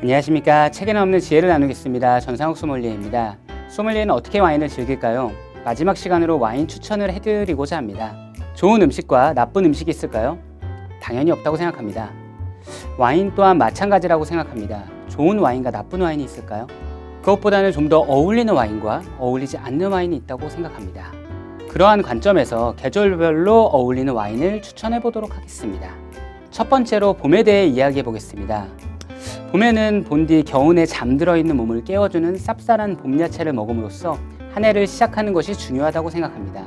안녕하십니까. 책에는 없는 지혜를 나누겠습니다. 전상욱 소믈리에입니다. 소믈리에는 어떻게 와인을 즐길까요? 마지막 시간으로 와인 추천을 해드리고자 합니다. 좋은 음식과 나쁜 음식이 있을까요? 당연히 없다고 생각합니다. 와인 또한 마찬가지라고 생각합니다. 좋은 와인과 나쁜 와인이 있을까요? 그것보다는 좀 더 어울리는 와인과 어울리지 않는 와인이 있다고 생각합니다. 그러한 관점에서 계절별로 어울리는 와인을 추천해 보도록 하겠습니다. 첫 번째로 봄에 대해 이야기해 보겠습니다. 봄에는 본디 겨우내 잠들어 있는 몸을 깨워주는 쌉쌀한 봄야채를 먹음으로써 한 해를 시작하는 것이 중요하다고 생각합니다.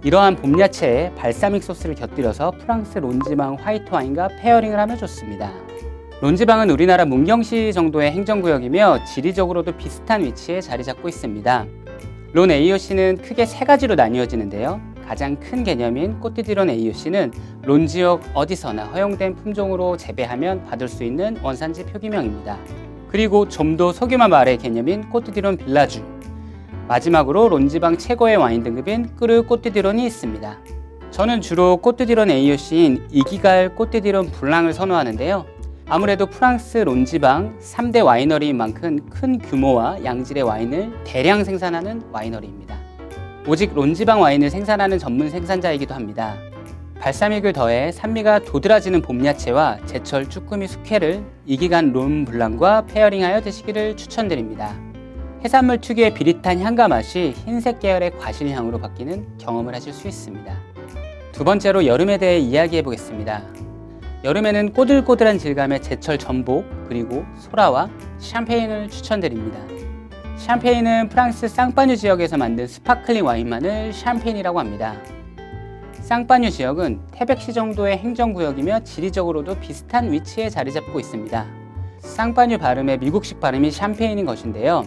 이러한 봄야채에 발사믹 소스를 곁들여서 프랑스 론지방 화이트 와인과 페어링을 하면 좋습니다. 론지방은 우리나라 문경시 정도의 행정구역이며 지리적으로도 비슷한 위치에 자리 잡고 있습니다. 론 AOC는 크게 세 가지로 나뉘어지는데요. 가장 큰 개념인 꼬띠디론 AOC는 론 지역 어디서나 허용된 품종으로 재배하면 받을 수 있는 원산지 표기명입니다. 그리고 좀 더 소규모 마을의 개념인 꼬띠디론 빌라주, 마지막으로 론지방 최고의 와인 등급인 끄르 꼬띠디론이 있습니다. 저는 주로 꼬띠디론 AOC인 이기갈 꼬띠디론 블랑을 선호하는데요. 아무래도 프랑스 론지방 3대 와이너리인 만큼 큰 규모와 양질의 와인을 대량 생산하는 와이너리입니다. 오직 론지방 와인을 생산하는 전문 생산자이기도 합니다. 발사믹을 더해 산미가 도드라지는 봄야채와 제철 쭈꾸미 숙회를 이기간 론 블랑과 페어링하여 드시기를 추천드립니다. 해산물 특유의 비릿한 향과 맛이 흰색 계열의 과실향으로 바뀌는 경험을 하실 수 있습니다. 두 번째로 여름에 대해 이야기해 보겠습니다. 여름에는 꼬들꼬들한 질감의 제철 전복, 그리고 소라와 샴페인을 추천드립니다. 샴페인은 프랑스 쌍파뉴 지역에서 만든 스파클링 와인만을 샴페인이라고 합니다. 쌍파뉴 지역은 태백시 정도의 행정구역이며 지리적으로도 비슷한 위치에 자리 잡고 있습니다. 쌍파뉴 발음의 미국식 발음이 샴페인인 것인데요.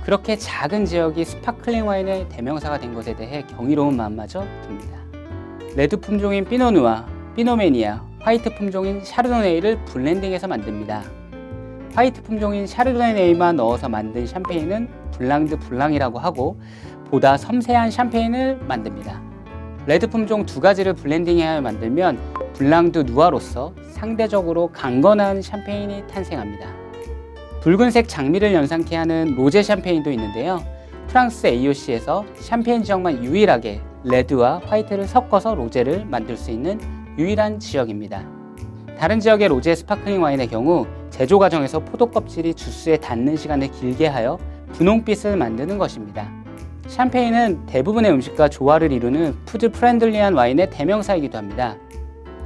그렇게 작은 지역이 스파클링 와인의 대명사가 된 것에 대해 경이로운 마음마저 듭니다. 레드 품종인 피노누아, 피노메니아, 화이트 품종인 샤르도네이를 블렌딩해서 만듭니다. 화이트 품종인 샤르도네이만 넣어서 만든 샴페인은 블랑드 블랑이라고 하고 보다 섬세한 샴페인을 만듭니다. 레드 품종 두 가지를 블렌딩하여 만들면 블랑드 누아로서 상대적으로 강건한 샴페인이 탄생합니다. 붉은색 장미를 연상케 하는 로제 샴페인도 있는데요. 프랑스 AOC에서 샴페인 지역만 유일하게 레드와 화이트를 섞어서 로제를 만들 수 있는 유일한 지역입니다. 다른 지역의 로제 스파클링 와인의 경우 제조 과정에서 포도 껍질이 주스에 닿는 시간을 길게 하여 분홍빛을 만드는 것입니다. 샴페인은 대부분의 음식과 조화를 이루는 푸드 프렌들리한 와인의 대명사이기도 합니다.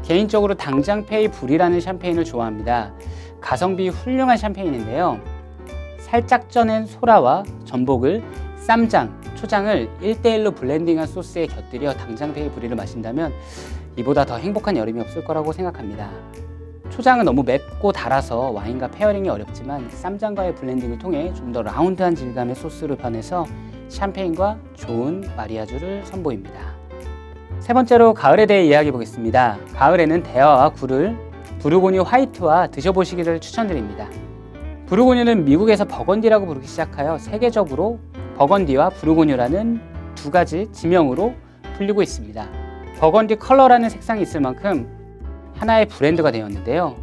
개인적으로 당장페이 불이라는 샴페인을 좋아합니다. 가성비 훌륭한 샴페인인데요. 살짝 쪄낸 소라와 전복을 쌈장, 초장을 1대1로 블렌딩한 소스에 곁들여 당장페이 불이를 마신다면 이보다 더 행복한 여름이 없을 거라고 생각합니다. 초장은 너무 맵고 달아서 와인과 페어링이 어렵지만 쌈장과의 블렌딩을 통해 좀 더 라운드한 질감의 소스로 변해서 샴페인과 좋은 마리아주를 선보입니다. 세 번째로 가을에 대해 이야기해 보겠습니다. 가을에는 대화와 굴을 부르고뉴 화이트와 드셔보시기를 추천드립니다. 부르고뉴는 미국에서 버건디라고 부르기 시작하여 세계적으로 버건디와 부르고뉴라는 두 가지 지명으로 불리고 있습니다. 버건디 컬러라는 색상이 있을 만큼 하나의 브랜드가 되었는데요.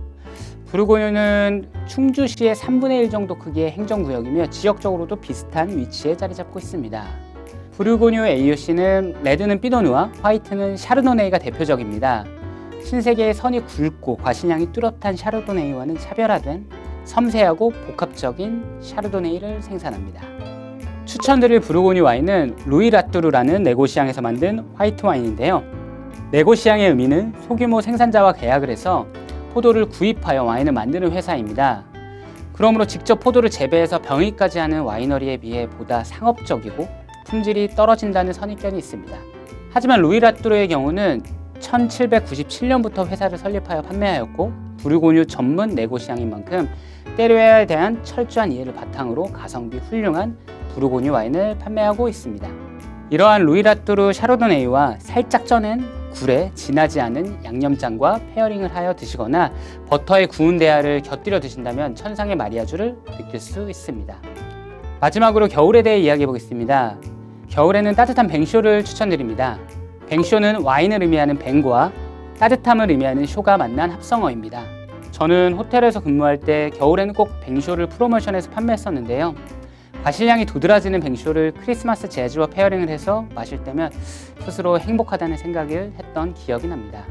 부르고뉴는 충주시의 3분의 1 정도 크기의 행정구역이며 지역적으로도 비슷한 위치에 자리 잡고 있습니다. 부르고뉴 AOC는 레드는 피노누아, 화이트는 샤르도네이가 대표적입니다. 신세계의 선이 굵고 과실량이 뚜렷한 샤르도네이와는 차별화된 섬세하고 복합적인 샤르도네이를 생산합니다. 추천드릴 부르고뉴 와인은 루이 라뚜르라는 네고시앙에서 만든 화이트 와인인데요. 네고시앙의 의미는 소규모 생산자와 계약을 해서 포도를 구입하여 와인을 만드는 회사입니다. 그러므로 직접 포도를 재배해서 병입까지 하는 와이너리에 비해 보다 상업적이고 품질이 떨어진다는 선입견이 있습니다. 하지만 루이 라뚜르의 경우는 1797년부터 회사를 설립하여 판매하였고 부르고뉴 전문 네고시앙인 만큼 때려야 대한 철저한 이해를 바탕으로 가성비 훌륭한 부르고뉴 와인을 판매하고 있습니다. 이러한 루이 라뚜르 샤르도네이와 살짝 쪄낸 굴에 진하지 않은 양념장과 페어링을 하여 드시거나 버터에 구운 대하를 곁들여 드신다면 천상의 마리아주를 느낄 수 있습니다. 마지막으로 겨울에 대해 이야기해 보겠습니다. 겨울에는 따뜻한 뱅쇼를 추천드립니다. 뱅쇼는 와인을 의미하는 뱅과 따뜻함을 의미하는 쇼가 만난 합성어입니다. 저는 호텔에서 근무할 때 겨울에는 꼭 뱅쇼를 프로모션해서 판매했었는데요. 과실량이 도드라지는 뱅쇼를 크리스마스 재즈와 페어링을 해서 마실 때면 스스로 행복하다는 생각을 했던 기억이 납니다.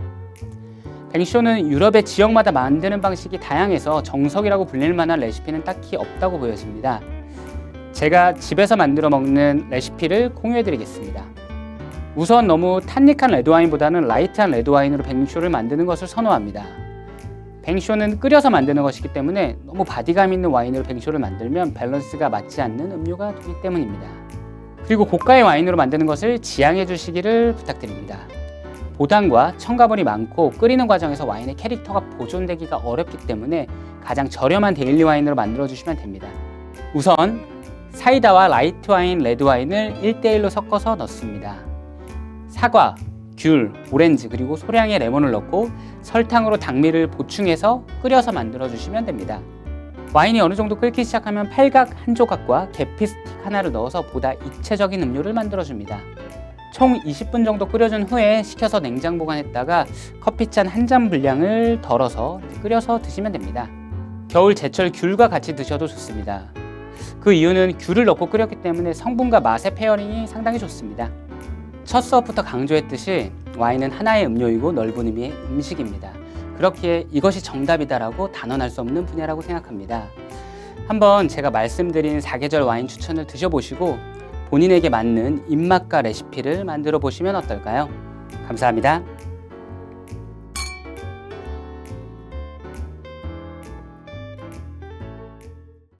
뱅쇼는 유럽의 지역마다 만드는 방식이 다양해서 정석이라고 불릴 만한 레시피는 딱히 없다고 보여집니다. 제가 집에서 만들어 먹는 레시피를 공유해 드리겠습니다. 우선 너무 탄닉한 레드와인보다는 라이트한 레드와인으로 뱅쇼를 만드는 것을 선호합니다. 뱅쇼는 끓여서 만드는 것이기 때문에 너무 바디감 있는 와인으로 뱅쇼를 만들면 밸런스가 맞지 않는 음료가 되기 때문입니다. 그리고 고가의 와인으로 만드는 것을 지양해 주시기를 부탁드립니다. 보당과 첨가물이 많고 끓이는 과정에서 와인의 캐릭터가 보존되기가 어렵기 때문에 가장 저렴한 데일리 와인으로 만들어 주시면 됩니다. 우선 사이다와 라이트 와인, 레드 와인을 1:1로 섞어서 넣습니다. 사과, 귤, 오렌지 그리고 소량의 레몬을 넣고 설탕으로 당미를 보충해서 끓여서 만들어 주시면 됩니다. 와인이 어느 정도 끓기 시작하면 팔각 한 조각과 계피 스틱 하나를 넣어서 보다 입체적인 음료를 만들어 줍니다. 총 20분 정도 끓여준 후에 식혀서 냉장 보관했다가 커피잔 한 잔 분량을 덜어서 끓여서 드시면 됩니다. 겨울 제철 귤과 같이 드셔도 좋습니다. 그 이유는 귤을 넣고 끓였기 때문에 성분과 맛의 페어링이 상당히 좋습니다. 첫 수업부터 강조했듯이 와인은 하나의 음료이고 넓은 의미의 음식입니다. 그렇기에 이것이 정답이다라고 단언할 수 없는 분야라고 생각합니다. 한번 제가 말씀드린 사계절 와인 추천을 드셔보시고 본인에게 맞는 입맛과 레시피를 만들어 보시면 어떨까요? 감사합니다.